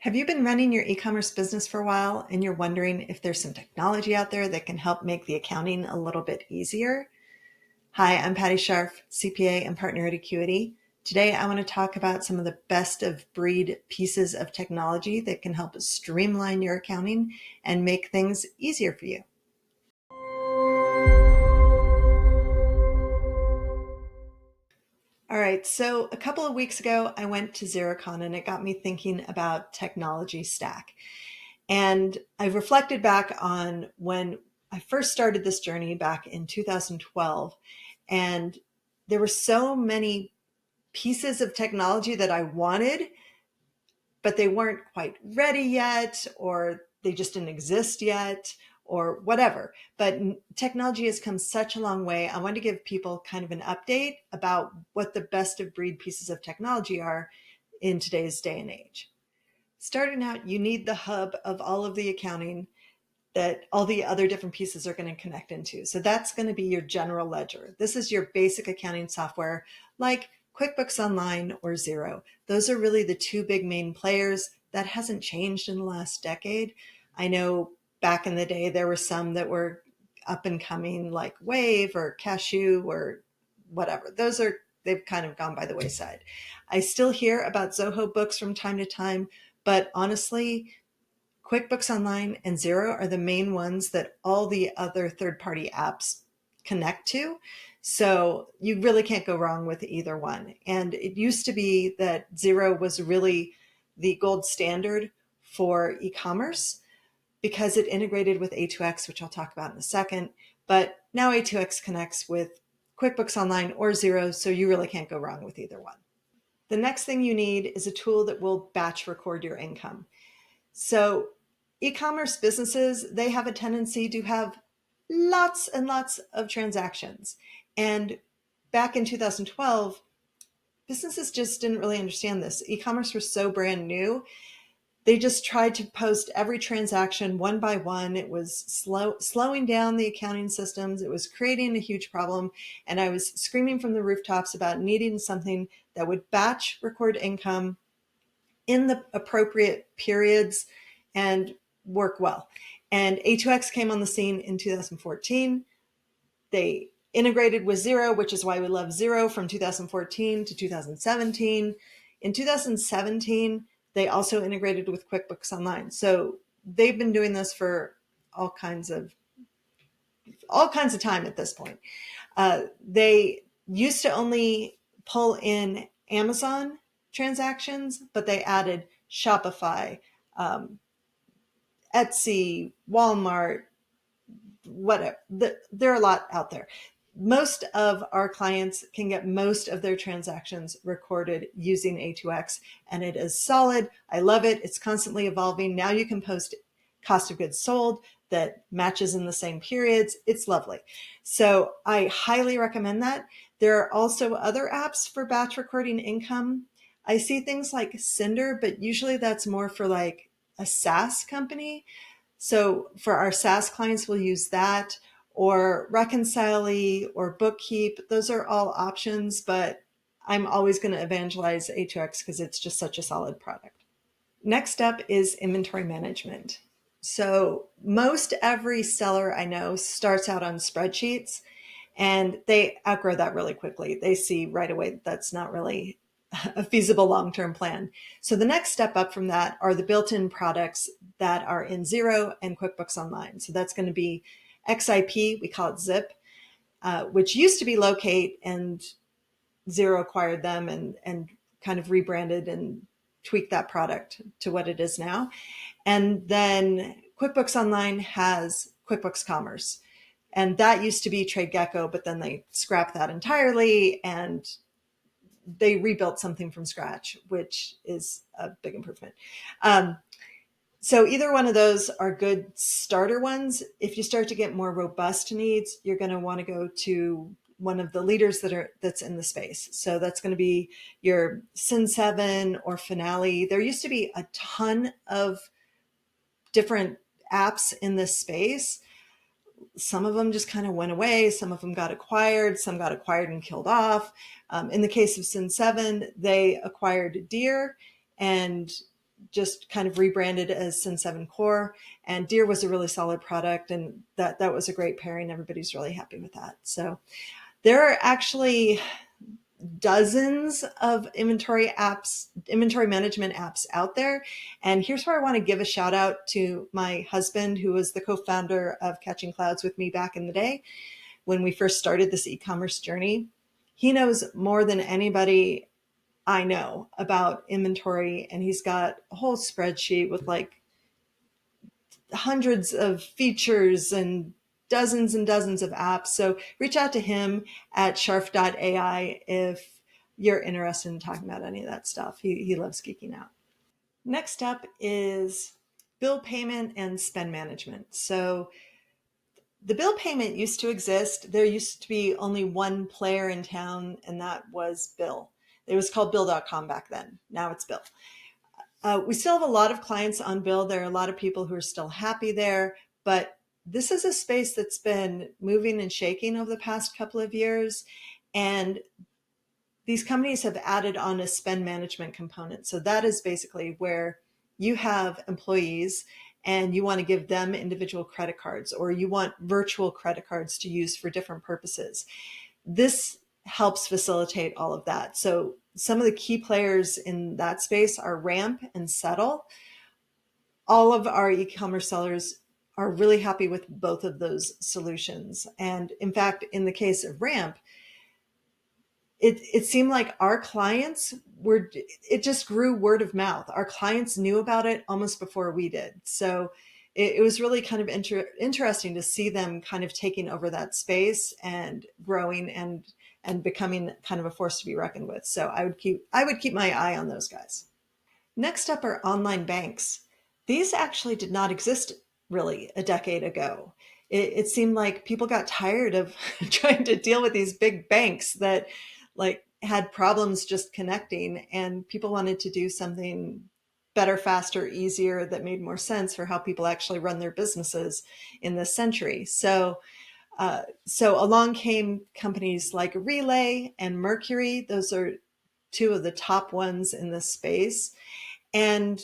Have you been running your e-commerce business for a while and you're wondering if there's some technology out there that can help make the accounting a little bit easier? Hi, I'm Patti Scharf, CPA and partner at Acuity. Today, I want to talk about some of the best of breed pieces of technology that can help streamline your accounting and make things easier for you. All right, so a couple of weeks ago, I went to Xerocon and it got me thinking about technology stack. And I've reflected back on when I first started this journey back in 2012, and there were so many pieces of technology that I wanted, but they weren't quite ready yet, or they just didn't exist yet, or whatever. But technology has come such a long way. I want to give people kind of an update about what the best of breed pieces of technology are in today's day and age. Starting out, you need the hub of all of the accounting that all the other different pieces are going to connect into. So that's going to be your general ledger. This is your basic accounting software like QuickBooks Online or Xero. Those are really the two big main players. That hasn't changed in the last decade. I know back in the day there were some that were up and coming like Wave or Cashew or whatever. They've kind of gone by the wayside. I still hear about Zoho Books from time to time, but honestly, QuickBooks Online and Xero are the main ones that all the other third-party apps connect to. So you really can't go wrong with either one. And it used to be that Xero was really the gold standard for e-commerce because it integrated with A2X, which I'll talk about in a second. But now A2X connects with QuickBooks Online or Xero, so you really can't go wrong with either one. The next thing you need is a tool that will batch record your income. So e-commerce businesses, they have a tendency to have lots and lots of transactions. And back in 2012, businesses just didn't really understand this. E-commerce was so brand new. They just tried to post every transaction one by one. It was slowing down the accounting systems. It was creating a huge problem. And I was screaming from the rooftops about needing something that would batch record income in the appropriate periods and work well. And A2X came on the scene in 2014. They integrated with Xero, which is why we love Xero from 2014 to 2017. In 2017, they also integrated with QuickBooks Online. So they've been doing this for all kinds of time at this point. They used to only pull in Amazon transactions, but they added Shopify, Etsy, Walmart, whatever. There are a lot out there. Most of our clients can get most of their transactions recorded using A2X, and it is solid. I love it. It's constantly evolving. Now you can post cost of goods sold that matches in the same periods. It's lovely. So I highly recommend that. There are also other apps for batch recording income. I see things like Cinder, but usually that's more for like a SaaS company. So for our SaaS clients, we'll use that, or Reconcile or Bookkeep. Those are all options, but I'm always going to evangelize A2X because it's just such a solid product. Next up is inventory management. So most every seller I know starts out on spreadsheets, and they outgrow that really quickly. They see right away that that's not really a feasible long-term plan. So the next step up from that are the built-in products that are in Xero and QuickBooks Online. So that's going to be XIP, we call it Zip, which used to be Locate, and Xero acquired them and kind of rebranded and tweaked that product to what it is now. And then QuickBooks Online has QuickBooks Commerce. And that used to be TradeGecko, but then they scrapped that entirely and they rebuilt something from scratch, which is a big improvement. So either one of those are good starter ones. If you start to get more robust needs, you're going to want to go to one of the leaders that's in the space. So that's going to be your Sin7 or Finale. There used to be a ton of different apps in this space. Some of them just kind of went away. Some of them got acquired. Some got acquired and killed off. In the case of Sin7, they acquired Deer, and just kind of rebranded as Sin 7 Core, and Deer was a really solid product, and that was a great pairing. Everybody's really happy with that. So there are actually dozens of inventory management apps out there. And here's where I want to give a shout out to my husband, who was the co-founder of Catching Clouds with me back in the day when we first started this e-commerce journey. He knows more than anybody I know about inventory, and he's got a whole spreadsheet with like hundreds of features and dozens of apps. So reach out to him at Scharf.ai if you're interested in talking about any of that stuff. He loves geeking out. Next up is bill payment and spend management. So the bill payment used to exist. There used to be only one player in town, and that was Bill. It was called Bill.com back then. Now it's Bill. We still have a lot of clients on Bill. There are a lot of people who are still happy there, but this is a space that's been moving and shaking over the past couple of years. And these companies have added on a spend management component. So that is basically where you have employees and you want to give them individual credit cards, or you want virtual credit cards to use for different purposes. This helps facilitate all of that. So some of the key players in that space are Ramp and Settle. All of our e-commerce sellers are really happy with both of those solutions. And in fact, in the case of Ramp, it seemed like our clients it just grew word of mouth. Our clients knew about it almost before we did. So it was really kind of interesting to see them kind of taking over that space and growing and becoming kind of a force to be reckoned with. So I would keep my eye on those guys. Next up are online banks. These actually did not exist really a decade ago. It seemed like people got tired of trying to deal with these big banks that like had problems just connecting, and people wanted to do something better, faster, easier that made more sense for how people actually run their businesses in this century. So along came companies like Relay and Mercury. Those are two of the top ones in this space. And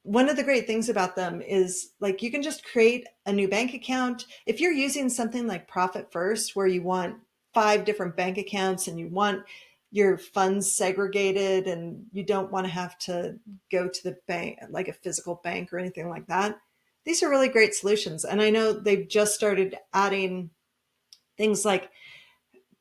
one of the great things about them is like you can just create a new bank account. If you're using something like Profit First, where you want 5 different bank accounts and you want your funds segregated and you don't want to have to go to the bank, like a physical bank or anything like that, these are really great solutions. And I know they've just started adding things like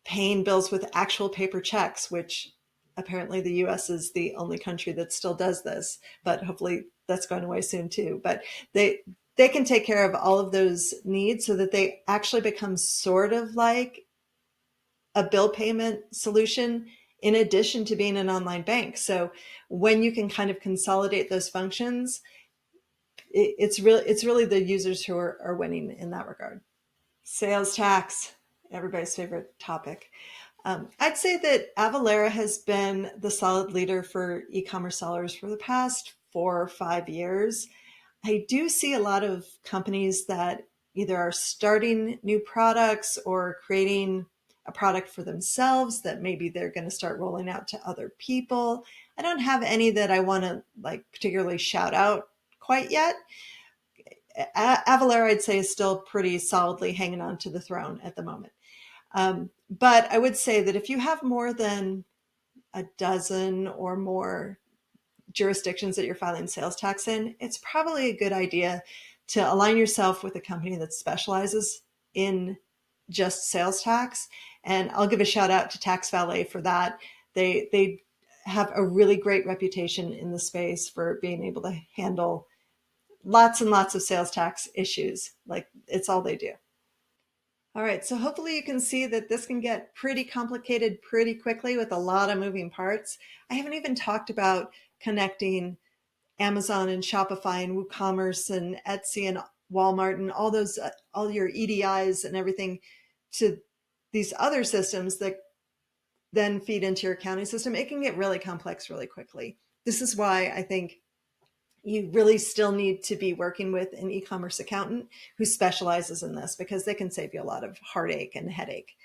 paying bills with actual paper checks, which apparently the US is the only country that still does this, but hopefully that's going away soon too. But they can take care of all of those needs so that they actually become sort of like a bill payment solution in addition to being an online bank. So when you can kind of consolidate those functions, it's really the users who are winning in that regard. Sales tax, everybody's favorite topic. I'd say that Avalara has been the solid leader for e-commerce sellers for the past 4 or 5 years. I do see a lot of companies that either are starting new products or creating a product for themselves that maybe they're going to start rolling out to other people. I don't have any that I want to like particularly shout out quite yet. Avalara, I'd say, is still pretty solidly hanging on to the throne at the moment. But I would say that if you have more than a dozen or more jurisdictions that you're filing sales tax in, it's probably a good idea to align yourself with a company that specializes in just sales tax. And I'll give a shout out to Tax Valet for that. They have a really great reputation in the space for being able to handle lots and lots of sales tax issues. Like it's all they do. All right, so hopefully you can see that this can get pretty complicated pretty quickly with a lot of moving parts. I haven't even talked about connecting Amazon and Shopify and WooCommerce and Etsy and Walmart and all those, all your EDIs and everything to these other systems that then feed into your accounting system. It can get really complex really quickly. This is why I think you really still need to be working with an e-commerce accountant who specializes in this, because they can save you a lot of heartache and headache.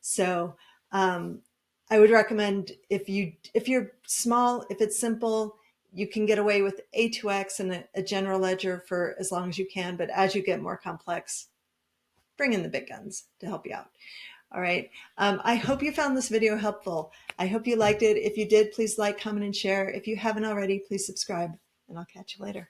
So I would recommend if you're small, if it's simple, you can get away with A2X and a general ledger for as long as you can, but as you get more complex, bring in the big guns to help you out. All right. I hope you found this video helpful. I hope you liked it. If you did, please like, comment, and share. If you haven't already, please subscribe, and I'll catch you later.